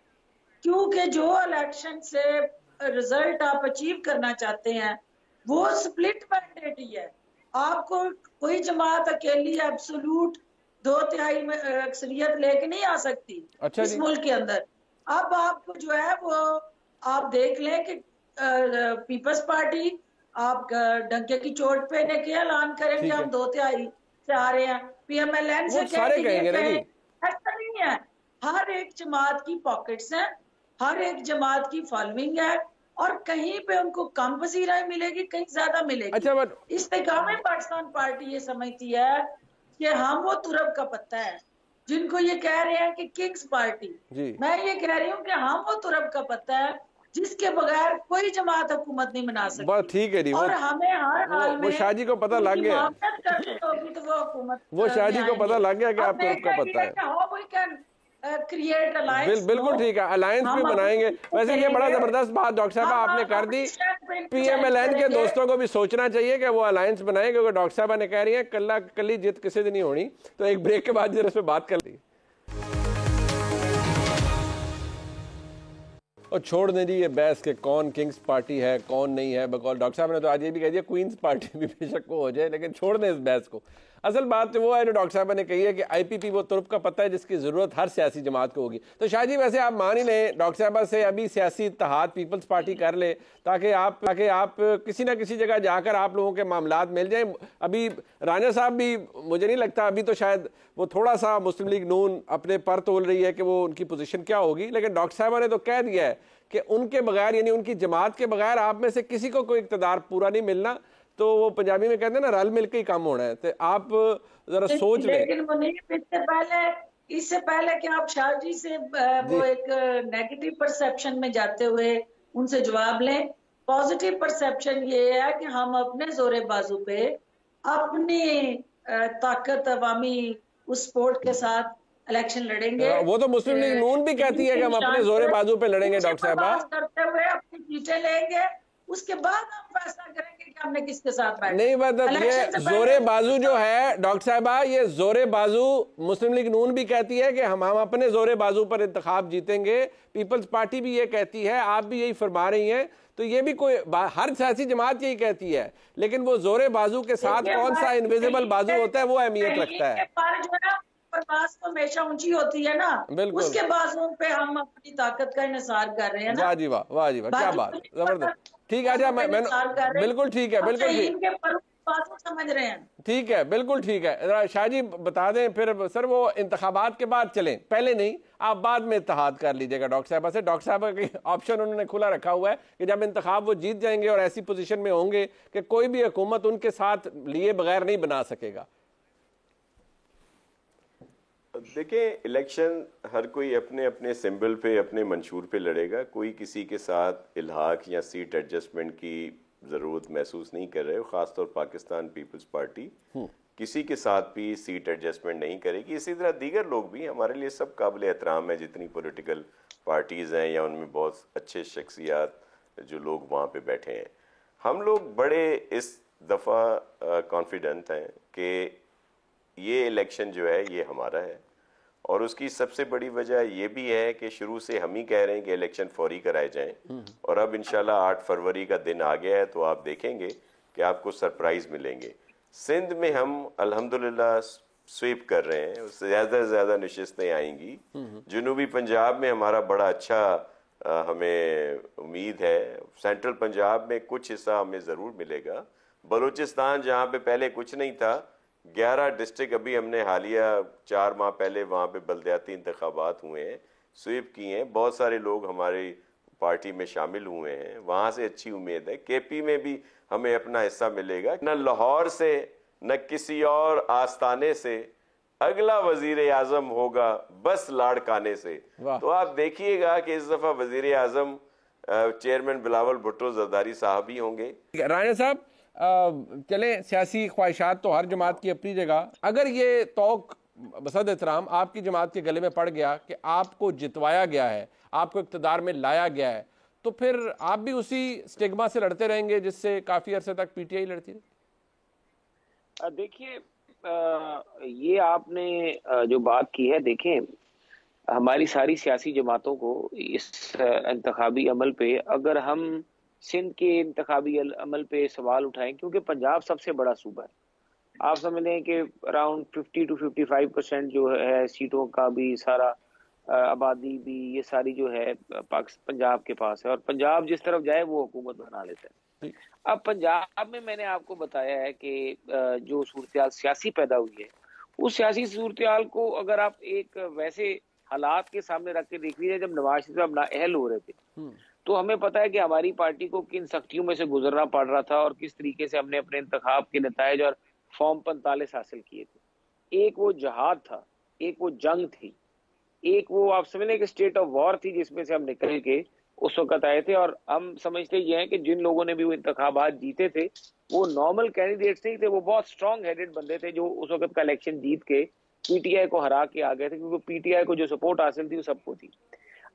क्योंकि जो इलेक्शन से रिजल्ट आप अचीव करना चाहते हैं वो स्प्लिट मैंडेट ही है। आपको कोई जमात अकेली एब्सोल्यूट 2/3 में अक्सरियत लेके नहीं आ सकती इस मुल्क के अंदर। अब आपको जो है वो आप देख लें कि पीपल्स पार्टी आप डंके की चोट पे ने क्या ऐलान करें कि हम 2/3 से आ रहे हैं, PMLN से सारे कहेंगे ना जी। ऐसा नहीं है, हर एक जमात की पॉकेट्स हैं, हर एक जमात की फॉलोइंग है, और कहीं पे उनको कम वज़ीराएं मिलेगी, कहीं ज्यादा मिलेगी। अच्छा, इस्तेकाम पाकिस्तान पार्टी ये समझती है कि हम वो तुरब का पत्ता है जिनको ये कह रहे हैं कि किंग्स पार्टी। मैं ये कह रही हूँ कि हम वो तुरब का पत्ता है जिसके बगैर कोई जमात हुकूमत नहीं बना सकती। बस ठीक है जी, और हमें हर हाल में वो शाहजी को पता लग गया, तो वो हुकूमत, वो शाहजी को पता लग गया कि आप तुरब का पत्ता है। क्रिएट अलायंस, बिल्कुल ठीक है, अलायंस भी बनाएंगे। वैसे ये बड़ा जबरदस्त बात डॉक्टर साहब आपने कर दी। PMLN के दोस्तों को भी सोचना चाहिए कि वो अलायंस बनाएं, क्योंकि डॉक्टर साहब ने कह रही है कल्ली जीत किसी दिन नहीं होनी। तो एक ब्रेक के बाद जरा इस पे बात कर ली और छोड़ दें जी ये बहस के कौन किंग्स पार्टी है कौन नहीं है। बकौल डॉक्टर साहब ने तो आज ये भी कह दिया क्वींस पार्टी भी बेशक को हो जाए, लेकिन छोड़ दें इस बहस को। असल बात तो वो है जो डॉक्टर साहब ने कही है कि IPP वो तुर्क का पता है जिसकी जरूरत हर सियासी जमात को होगी। तो शाह जी वैसे आप मान ही लें डॉक्टर साहब से अभी सियासी इत्तेहाद पीपल्स पार्टी कर ले, ताकि आप किसी ना किसी जगह जाकर आप लोगों के मामलात मिल जाएं। अभी राना साहब भी, मुझे नहीं लगता अभी तो शायद वो थोड़ा सा मुस्लिम लीग नून अपने पर तोल रही है कि वो उनकी पोजीशन क्या होगी, लेकिन डॉक्टर साहब ने तो कह दिया है कि उनके बगैर यानी उनकी जमात के बगैर आप में से किसी को कोई इक़्तिदार पूरा नहीं मिलना। तो वो पंजाबी में कहते हैं ना रल मिल के ही काम होना है। तो आप जरा सोच लें। लेकिन मुनीब इससे पहले कि आप शाह जी से वो एक नेगेटिव परसेप्शन में जाते हुए उनसे जवाब लें, पॉजिटिव परसेप्शन ये है कि हम अपने जोरे बाजू पे अपनी ताकत अवामी उस सपोर्ट के साथ इलेक्शन लड़ेंगे। वो तो मुस्लिम लीग नून भी कहती है कि हम अपने जोरे बाजू पे लड़ेंगे डॉक्टर साहब, करते हुए अपनी सीटें लेंगे, उसके बाद हम फैसला करेंगे कि हमने किसके साथ बैठना। नहीं मतलब ये जोरे बाजू जो है डॉक्टर साहबा, ये जोरे बाजू मुस्लिम लीग नून भी कहती है कि हम अपने जोरे बाजू पर इंतखाब जीतेंगे, पीपल्स पार्टी भी ये कहती है, आप भी यही फरमा रही हैं। तो ये भी कोई हर सियासी जमात यही कहती है, लेकिन वो जोरे बाजू के साथ कौन सा इनविजिबल बाजू होता है वो अहमियत रखता है। परवाज़ तो हमेशा ऊंची होती है ना, उसके बाजुओं पे हम अपनी ताकत का इन्हिसार कर रहे हैं ना। वाह जी वाह, वाह जी वाह, क्या बात, जबरदस्त। ठीक है, अच्छा मैं बिल्कुल ठीक है, बिल्कुल ठीक समझ रहे हैं, ठीक है, बिल्कुल ठीक है। शाह जी बता दें फिर सर, वो इंतखाबात के बाद चलें, पहले नहीं, आप बाद में इत्तेहाद कर लीजिएगा डॉक्टर साहब से। डॉक्टर साहब का ऑप्शन उन्होंने खुला रखा हुआ है कि जब इंतखाब वो जीत जाएंगे और ऐसी पोजीशन में होंगे कि कोई भी हुकूमत उनके साथ लिए बगैर नहीं बना सकेगा। देखिए, इलेक्शन हर कोई अपने अपने सिंबल पे, अपने मंशूर पे लड़ेगा। कोई किसी के साथ इल्हाक या सीट एडजस्टमेंट की ज़रूरत महसूस नहीं कर रहे हो। ख़ासतौर पाकिस्तान पीपल्स पार्टी किसी के साथ भी सीट एडजस्टमेंट नहीं करेगी। इसी तरह दीगर लोग भी, हमारे लिए सब काबिल एहतराम है जितनी पॉलिटिकल पार्टीज़ हैं या उनमें बहुत अच्छे शख्सियात जो लोग वहाँ पे बैठे हैं। हम लोग बड़े इस दफ़ा कॉन्फिडेंट हैं कि ये इलेक्शन जो है ये हमारा है, और उसकी सबसे बड़ी वजह ये भी है कि शुरू से हम ही कह रहे हैं कि इलेक्शन फौरी कराए जाएं, और अब इंशाल्लाह 8 फरवरी का दिन आ गया है तो आप देखेंगे कि आपको सरप्राइज मिलेंगे। सिंध में हम अल्हम्दुलिल्लाह स्वीप कर रहे हैं, उससे ज़्यादा से ज़्यादा नशिस्तें आएंगी। जनूबी पंजाब में हमारा बड़ा अच्छा हमें उम्मीद है। सेंट्रल पंजाब में कुछ हिस्सा हमें ज़रूर मिलेगा। बलूचिस्तान जहाँ पे पहले कुछ नहीं था, 11 डिस्ट्रिक्ट अभी हमने हालिया 4 माह पहले वहाँ पे बलदियाती इंतखाबात हुए हैं, स्वीप किए हैं। बहुत सारे लोग हमारी पार्टी में शामिल हुए हैं, वहाँ से अच्छी उम्मीद है। KP में भी हमें अपना हिस्सा मिलेगा। न लाहौर से न किसी और आस्थाने से अगला वजीर आजम होगा बस लाड़काने से। तो आप देखिएगा कि इस दफा वजीर आजम चेयरमैन बिलावल भुट्टो जरदारी साहब ही होंगे। राना साहब, चले सियासी ख्वाहिशात तो हर जमात की अपनी जगह, अगर ये तौक बसद एहतराम आपकी जमात के गले में पड़ गया कि आपको जितवाया गया है, आपको इक़्तिदार में लाया गया है, तो फिर आप भी उसी स्टिग्मा से लड़ते रहेंगे जिससे काफ़ी अरसे तक PTI लड़ती रही? देखिए, ये आपने जो बात की है, देखें हमारी सारी सियासी जमातों को इस इंतखाबी अमल पे, अगर हम सिंध के इंतखाबी अमल पे सवाल उठाएं, क्योंकि पंजाब सबसे बड़ा सूबा है, आप समझ लें कि अराउंड 50 to 55% जो है सीटों का भी सारा आबादी भी, ये सारी जो है पंजाब के पास है, और पंजाब जिस तरफ जाए वो हुकूमत बना लेता है। अब पंजाब में मैंने आपको बताया है कि जो सूरत सियासी पैदा हुई है, उस सियासी सूरत को अगर आप एक वैसे हालात के सामने रख के देख लीजिए जब नवाज शरीफ साहब नाअहल हो रहे थे, तो हमें पता है कि हमारी पार्टी को किन सख्तियों में से गुजरना पड़ रहा था और किस तरीके से हमने अपने इंतखाब के नतायज और फॉर्म 45 हासिल किए थे। एक वो जहाद था, एक वो जंग थी, एक वो आप समझ लें कि स्टेट ऑफ वॉर थी जिसमें से हम निकल के उस वक्त आए थे। और हम समझते ये हैं कि जिन लोगों ने भी वो इंतखाबात जीते थे वो नॉर्मल कैंडिडेट्स नहीं थे, वो बहुत स्ट्रॉन्ग हेडेड बंदे थे जो उस वक्त का इलेक्शन जीत के पीटीआई को हरा के आ गए थे, क्योंकि पीटीआई को जो सपोर्ट हासिल थी वो सबको थी।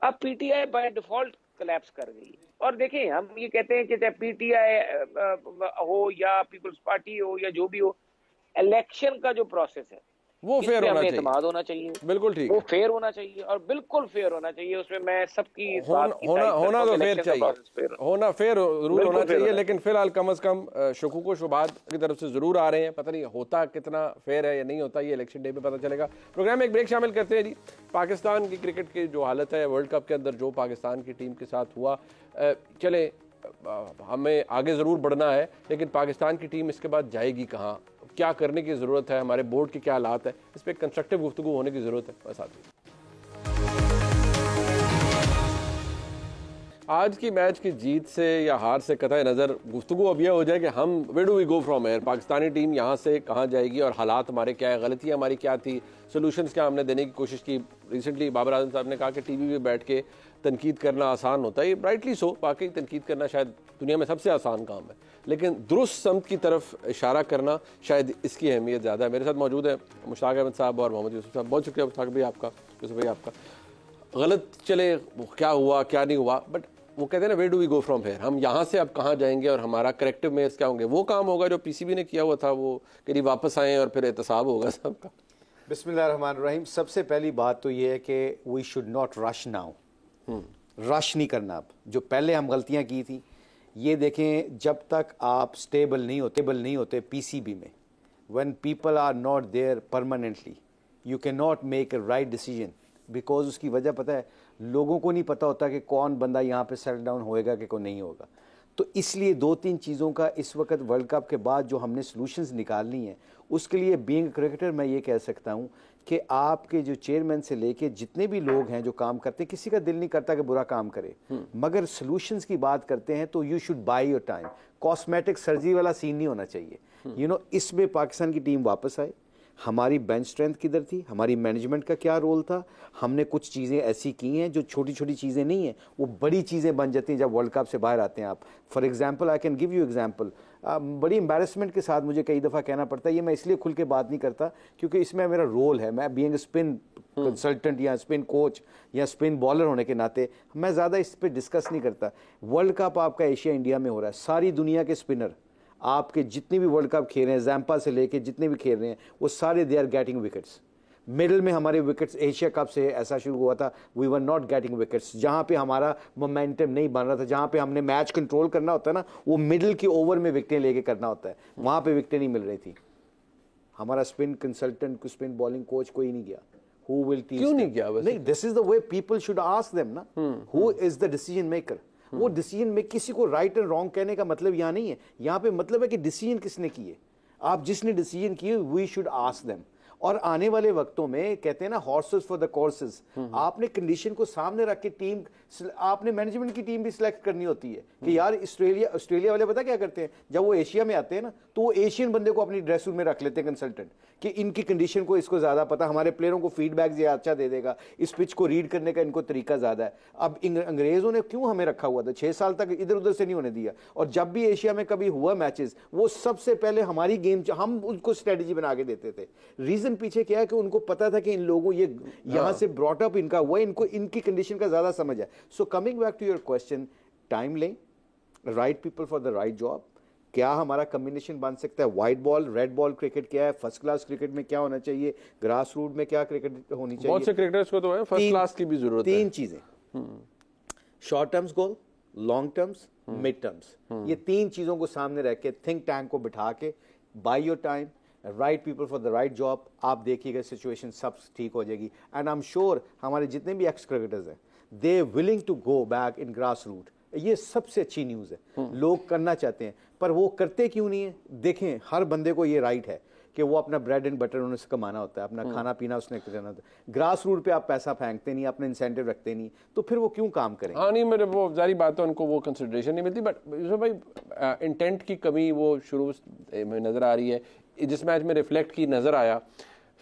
अब पीटीआई बाय डिफॉल्ट कोलैप्स कर गई। और देखें, हम ये कहते हैं कि चाहे पीटीआई हो या पीपल्स पार्टी हो या जो भी हो, इलेक्शन का जो प्रोसेस है वो फेयर होना चाहिए, बिल्कुल ठीक, वो फेयर होना चाहिए और बिल्कुल फेयर होना चाहिए। उसमें मैं सबकी होना तो फेयर चाहिए, होना फेयर रूल होना चाहिए। लेकिन फिलहाल कम से कम शकूक व शुबात की तरफ से जरूर आ रहे हैं, पता नहीं होता कितना फेयर है या नहीं होता, ये इलेक्शन डे पे पता चलेगा। प्रोग्राम में एक ब्रेक शामिल करते हैं जी। पाकिस्तान की क्रिकेट की जो हालत है, वर्ल्ड कप के अंदर जो पाकिस्तान की टीम के साथ हुआ, चले हमें आगे ज़रूर बढ़ना है, लेकिन पाकिस्तान की टीम इसके बाद जाएगी कहाँ, क्या करने की ज़रूरत है, हमारे बोर्ड के क्या हालात है, इस पर कंस्ट्रक्टिव गुफ्तगू होने की ज़रूरत है। बस आज की मैच की जीत से या हार से कतई नज़र गुफ्तगू अब यह हो जाए कि हम where do we go from here, Pakistani team यहाँ से कहाँ जाएगी और हालात हमारे क्या है, गलतियाँ हमारी क्या थी, सोल्यूशंस क्या हमने देने की कोशिश की। रिसेंटली बाबर आजम साहब ने कहा कि टीवी पे बैठ के तनकीद करना आसान होता है, राइटली सो, वाकई तनकीद करना शायद दुनिया में सबसे आसान काम है, लेकिन दुरुस्त समत की तरफ इशारा करना शायद इसकी अहमियत ज़्यादा है। मेरे साथ मौजूद है मुश्ताक अहमद साहब और मोहम्मद यूसुफ साहब। बहुत शुक्रिया मुश्ताक भाई आपका, यूसुफ भाई आपका। गलत चले क्या हुआ क्या नहीं हुआ, बट वो कहते हैं ना, where do we go from here, हम यहाँ से अब कहाँ जाएंगे और हमारा करेक्टिव मेयर्स क्या होंगे। वो काम होगा जो पीसीबी ने किया हुआ था, वो कहीं वापस आए और फिर एहतसाब होगा सबका। बिस्मिल्लाहिर्रहमानिर्रहीम। सबसे पहली बात तो ये है कि we should not rush now, rush नहीं करना। अब जो पहले हम गलतियाँ की थी, ये देखें, जब तक आप स्टेबल नहीं होते पीसीबी में, when people are not there permanently, you can not make a right decision. Because उसकी वजह पता है, लोगों को नहीं पता होता कि कौन बंदा यहाँ पे सेटल डाउन होएगा कि कौन नहीं होगा। तो इसलिए 2-3 चीज़ों का इस वक्त वर्ल्ड कप के बाद जो हमने सॉल्यूशंस निकालनी है, उसके लिए बीइंग क्रिकेटर मैं ये कह सकता हूँ कि आपके जो चेयरमैन से लेके जितने भी लोग हैं जो काम करते हैं, किसी का दिल नहीं करता कि बुरा काम करे, मगर सॉल्यूशंस की बात करते हैं तो you should by your time. Cosmetic surgery वाला सीन नहीं होना चाहिए। यू नो, इसमें पाकिस्तान की टीम वापस आए, हमारी बेंच स्ट्रेंथ किधर थी, हमारी मैनेजमेंट का क्या रोल था, हमने कुछ चीज़ें ऐसी की हैं जो छोटी छोटी चीज़ें नहीं हैं, वो बड़ी चीज़ें बन जाती हैं जब वर्ल्ड कप से बाहर आते हैं आप। For example, I can give you example, बड़ी एम्बैरेसमेंट के साथ मुझे कई दफ़ा कहना पड़ता है, ये मैं इसलिए खुल के बात नहीं करता क्योंकि इसमें मेरा रोल है, मैं बीइंग स्पिन कंसल्टेंट या स्पिन कोच या स्पिन बॉलर होने के नाते मैं ज़्यादा इस पर डिस्कस नहीं करता। वर्ल्ड कप आपका एशिया इंडिया में हो रहा है, सारी दुनिया के स्पिनर आपके जितने भी वर्ल्ड कप खेल रहे हैं, जैम्पा से लेके जितने भी खेल रहे हैं, वो सारे they are getting wickets. Middle में हमारे विकेट्स एशिया कप से ऐसा शुरू हुआ था, we were not getting wickets, जहाँ पे हमारा मोमेंटम नहीं बन रहा था, जहाँ पे हमने मैच कंट्रोल करना होता है ना, वो मिडल के ओवर में विकेटें लेके करना होता है, वहाँ पे विकेटें नहीं मिल रही थी। हमारा spin consultant, spin bowling coach कोई नहीं गया। Who will teach क्यों नहीं them? गया? नहीं, this is the way people should ask them ना, who is the decision maker? वो डिसीजन में किसी को राइट एंड रॉन्ग कहने का मतलब यहाँ नहीं है, यहाँ पे मतलब है कि डिसीजन किसने किए। आप जिसने डिसीजन किए, वी शुड आस्क देम। और आने वाले वक्तों में कहते हैं ना, हॉर्सेस फॉर द कोर्सेज, आपने कंडीशन को सामने रख के टीम, आपने मैनेजमेंट की टीम भी सिलेक्ट करनी होती है कि यार ऑस्ट्रेलिया वाले पता क्या करते हैं, जब वो एशिया में आते हैं ना, तो वो एशियन बंदे को अपनी ड्रेस रूम में रख लेते हैं कंसल्टेंट, कि इनकी कंडीशन को इसको ज्यादा पता, हमारे प्लेयरों को फीडबैक ज्यादा अच्छा दे देगा, इस पिच को रीड करने का इनको तरीका ज्यादा है। अब अंग्रेजों ने क्यों हमें रखा हुआ था 6 साल तक, इधर उधर से नहीं होने दिया, और जब भी एशिया में कभी हुआ मैचेस, वो सबसे पहले हमारी गेम हम उनको स्ट्रेटेजी बना के देते थे। रीजन पीछे क्या है कि उनको पता था कि इन लोगों, ये यहां से ब्रॉट अप इनका हुआ, इनको इनकी कंडीशन का ज्यादा समझ है। So coming back to your question, time लें, right people for the right job. क्या हमारा कॉम्बिनेशन बन सकता है, white ball red ball cricket क्या है, फर्स्ट क्लास क्रिकेट में क्या होना चाहिए, ग्रास रूट में क्या क्रिकेट होनी चाहिए। बहुत से क्रिकेटर्स को तो है फर्स्ट क्लास की भी जरूरत है। 3 चीजें, short terms goal, long terms, mid terms, ये 3 चीजों को सामने रख के थिंक टैंक को बिठा के, by your time, right people for the right job, आप देखिएगा सिचुएशन सब ठीक हो जाएगी। एंड आई एम श्योर हमारे जितने भी एक्स क्रिकेटर्स हैं they willing to go back in grass root. ये सबसे अच्छी न्यूज़ है, लोग करना चाहते हैं पर वो करते क्यों नहीं है? देखें, हर बंदे को ये राइट है कि वो अपना ब्रेड एंड बटर उन्हें से कमाना होता है, अपना खाना पीना उसने करना होता है। ग्रास रूट पे आप पैसा फेंकते नहीं, अपने इंसेंटिव रखते नहीं, तो फिर वो क्यों काम करेंगे? हाँ नहीं, मेरे वो जारी बात है, उनको वो कंसिडरेशन नहीं मिलती। बट यूसुफ भाई, इंटेंट की कमी वो शुरू में नज़र आ रही है, जिस मैच में रिफ्लेक्ट की नज़र आया,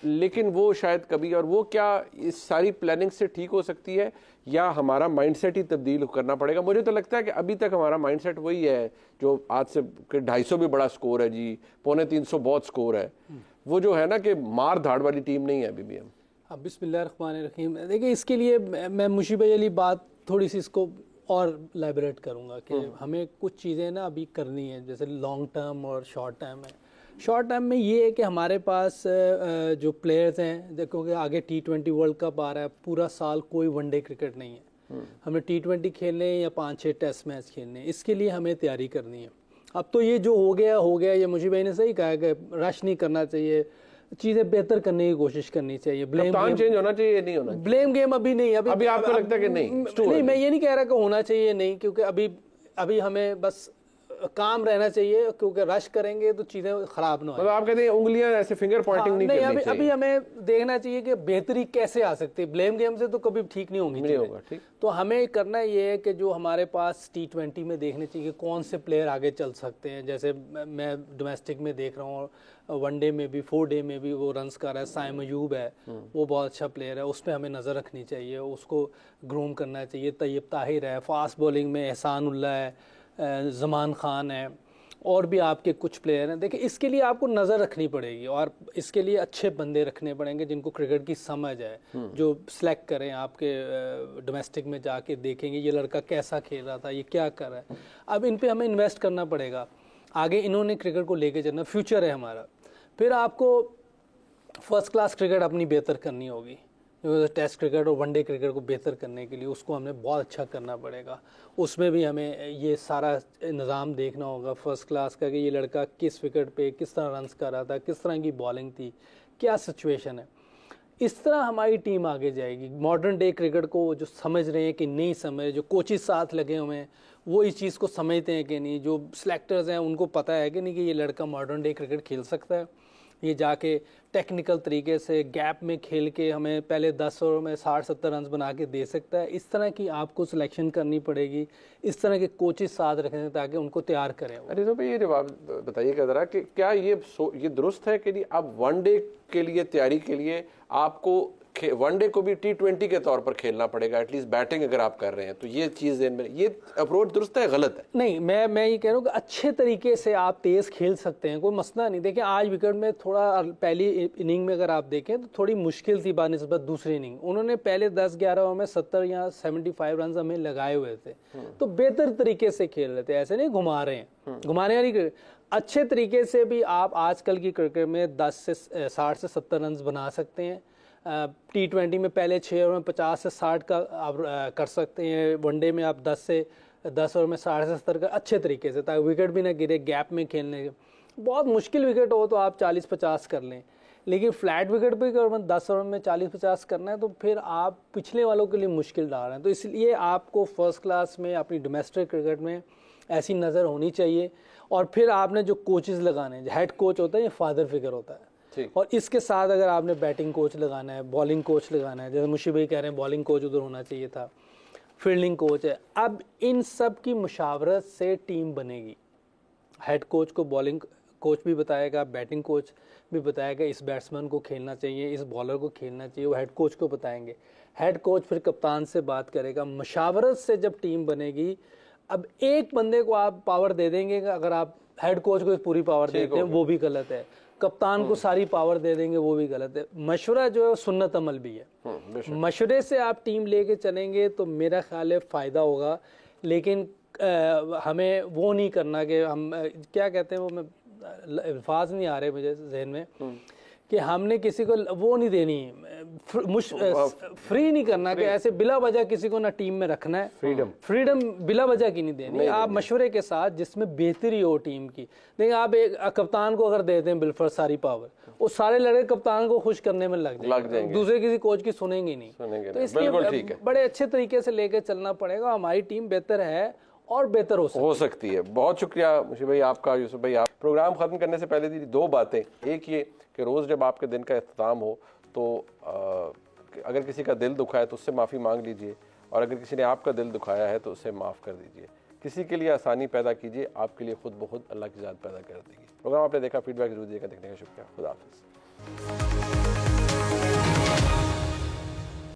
लेकिन वो शायद कभी, और वो क्या इस सारी प्लानिंग से ठीक हो सकती है या हमारा माइंडसेट ही तब्दील करना पड़ेगा? मुझे तो लगता है कि अभी तक हमारा माइंडसेट वही है जो आज से 250 भी बड़ा स्कोर है जी, 250 बहुत स्कोर है, वो जो है ना कि मार धाड़ वाली टीम नहीं है अभी भी हम। अब बिस्मिल्लाहिर्रहमानिर्रहीम, देखिए इसके लिए मैं मुशीब भाई वाली बात थोड़ी सी इसको और लाइब्रेट करूँगा कि हमें कुछ चीज़ें ना अभी करनी है, जैसे लॉन्ग टर्म और शॉर्ट टर्म है। शॉर्ट टर्म में ये है कि हमारे पास जो प्लेयर्स हैं, देखो कि आगे T20 वर्ल्ड कप आ रहा है, पूरा साल कोई वनडे क्रिकेट नहीं है, हमें T20 खेलने या 5-6 टेस्ट मैच खेलने, इसके लिए हमें तैयारी करनी है। अब तो ये जो हो गया, ये मुझे भाई ने सही कहा कि रश नहीं करना चाहिए, चीज़ें बेहतर करने की कोशिश करनी चाहिए। ब्लेम गेम चेंज होना चाहिए, नहीं होना चाहिए। ब्लेम गेम अभी नहीं, अभी आपको लगता है कि नहीं? मैं ये नहीं कह रहा कि होना चाहिए नहीं, क्योंकि अभी हमें बस काम रहना चाहिए, क्योंकि रश करेंगे तो चीज़ें ख़राब ना हो। मतलब आप कहते हैं उंगलियां ऐसे फिंगर पॉइंटिंग नहीं करनी चाहिए। अभी हमें देखना चाहिए कि बेहतरी कैसे आ सकती है। ब्लेम गेम से तो कभी ठीक नहीं होंगी, नहीं होगा, ठीक। तो हमें करना ये है कि जो हमारे पास T20 में देखने चाहिए कि कौन से प्लेयर आगे चल सकते हैं। जैसे मैं डोमेस्टिक में देख रहा हूँ, वनडे में भी 4 डे में भी वो रन्स कर रहा है, साइम अयूब है, वो बहुत अच्छा प्लेयर है, उस पर हमें नज़र रखनी चाहिए, उसको ग्रूम करना चाहिए। तैयब ताहिर है, फास्ट बॉलिंग में एहसान उल्ला है, ज़मान खान है, और भी आपके कुछ प्लेयर हैं। देखिए इसके लिए आपको नज़र रखनी पड़ेगी और इसके लिए अच्छे बंदे रखने पड़ेंगे जिनको क्रिकेट की समझ है, जो सिलेक्ट करें। आपके डोमेस्टिक में जाके देखेंगे ये लड़का कैसा खेल रहा था, ये क्या कर रहा है। अब इन पे हमें इन्वेस्ट करना पड़ेगा, आगे इन्होंने क्रिकेट को लेके चलना, फ्यूचर है हमारा। फिर आपको फर्स्ट क्लास क्रिकेट अपनी बेहतर करनी होगी, टेस्ट क्रिकेट और वनडे क्रिकेट को बेहतर करने के लिए उसको हमें बहुत अच्छा करना पड़ेगा। उसमें भी हमें ये सारा निज़ाम देखना होगा फर्स्ट क्लास का कि ये लड़का किस विकेट पे किस तरह रन्स कर रहा था, किस तरह की बॉलिंग थी, क्या सिचुएशन है। इस तरह हमारी टीम आगे जाएगी। मॉडर्न डे क्रिकेट को जो समझ रहे हैं कि नहीं समझ, जो कोचेस साथ लगे हुए हैं वो इस चीज़ को समझते हैं कि नहीं, जो सिलेक्टर्स हैं उनको पता है कि नहीं कि ये लड़का मॉडर्न डे क्रिकेट खेल सकता है, ये जाके टेक्निकल तरीके से गैप में खेल के हमें पहले 10 ओवर में 60-70 रन बना के दे सकता है। इस तरह की आपको सिलेक्शन करनी पड़ेगी, इस तरह के कोचेस साथ रखें ताकि उनको तैयार करें। अरे तो भाई ये जवाब बताइएगा ज़रा कि क्या ये दुरुस्त है कि नहीं, अब वनडे के लिए तैयारी के लिए आपको वनडे को भी T20 के तौर पर खेलना पड़ेगा, एटलीस्ट बैटिंग अगर आप कर रहे हैं तो ये चीज़ ये अप्रोच दुरुस्त है, गलत है? नहीं, मैं ये कह रहा हूँ कि अच्छे तरीके से आप तेज़ खेल सकते हैं, कोई मसला नहीं। देखिए आज विकेट में थोड़ा पहली इनिंग में अगर आप देखें तो थोड़ी मुश्किल थी बानिस्बत दूसरी इनिंग। उन्होंने पहले 10-11 ओवर में 70 या 75 रन हमें लगाए हुए थे, तो बेहतर तरीके से खेल रहे थे, ऐसे नहीं घुमा रहे हैं, घुमाने वाली अच्छे तरीके से भी आप आजकल की क्रिकेट में 60 से 70 रन बना सकते हैं। T20 में पहले 6 ओवर में 50 से 60 का आप कर सकते हैं, वनडे में आप 10 ओवर में 60 से 70 का अच्छे तरीके से, ताकि विकेट भी ना गिरे, गैप में खेलने। बहुत मुश्किल विकेट हो तो आप 40-50 कर लें, लेकिन फ्लैट विकेट पे अगर 10 ओवर में 40-50 करना है तो फिर आप पिछले वालों के लिए मुश्किल डाल रहे हैं। तो इसलिए आपको फर्स्ट क्लास में अपनी डोमेस्टिक क्रिकेट में ऐसी नज़र होनी चाहिए। और फिर आपने जो कोचेस लगाने हैं, हेड कोच होता है, ये फादर फिगर होता है, और इसके साथ अगर आपने बैटिंग कोच लगाना है, बॉलिंग कोच लगाना है, जैसे मुशीब भाई कह रहे हैं बॉलिंग कोच उधर होना चाहिए था, फील्डिंग कोच है, अब इन सब की मुशावरत से टीम बनेगी। हेड कोच को बॉलिंग कोच भी बताएगा, बैटिंग कोच भी बताएगा, इस बैट्समैन को खेलना चाहिए, इस बॉलर को खेलना चाहिए, वो हेड कोच को बताएंगे। हेड कोच फिर कप्तान से बात करेगा, मुशावरत से जब टीम बनेगी। अब एक बंदे को आप पावर दे देंगे, अगर आप हेड कोच को पूरी पावर देते हैं वो भी गलत है, कप्तान को सारी पावर दे देंगे वो भी गलत है। मशवरा जो है सुन्नत अमल भी है, मशवरे से आप टीम लेके चलेंगे तो मेरा ख्याल है फ़ायदा होगा। लेकिन हमें वो नहीं करना कि हम क्या कहते हैं, वो मैं अल्फाज नहीं आ रहे मुझे जहन में, कि हमने किसी को वो नहीं देनी, फ्री नहीं करना कि ऐसे बिला वजह किसी को ना टीम में रखना है। फ्रीडम बिला वजह की नहीं देनी, आप मशवरे के साथ जिसमें बेहतरी हो टीम की। देखिए आप एक कप्तान को अगर देते हैं बिलफर सारी पावर, वो सारे लड़के कप्तान को खुश करने में लग जाएंगे, दूसरे किसी कोच की सुनेंगे नहीं। तो इसलिए बड़े अच्छे तरीके से लेके चलना पड़ेगा। हमारी टीम बेहतर है और बेहतर हो सकती है। बहुत शुक्रिया मुशीब भाई आपका, यूसुफ भाई। आप प्रोग्राम खत्म करने से पहले दी 2 बातें। एक ये कि रोज़ जब आपके दिन का इख्तिताम हो तो अगर किसी का दिल दुखा है तो उससे माफ़ी मांग लीजिए, और अगर किसी ने आपका दिल दुखाया है तो उसे माफ़ कर दीजिए। किसी के लिए आसानी पैदा कीजिए, आपके लिए खुद ब खुद अल्लाह की ज़ात पैदा कर देगी। प्रोग्राम आपने देखा, फीडबैक जरूर दिएगा। देखने का शुक्रिया। खुदा हाफिज़।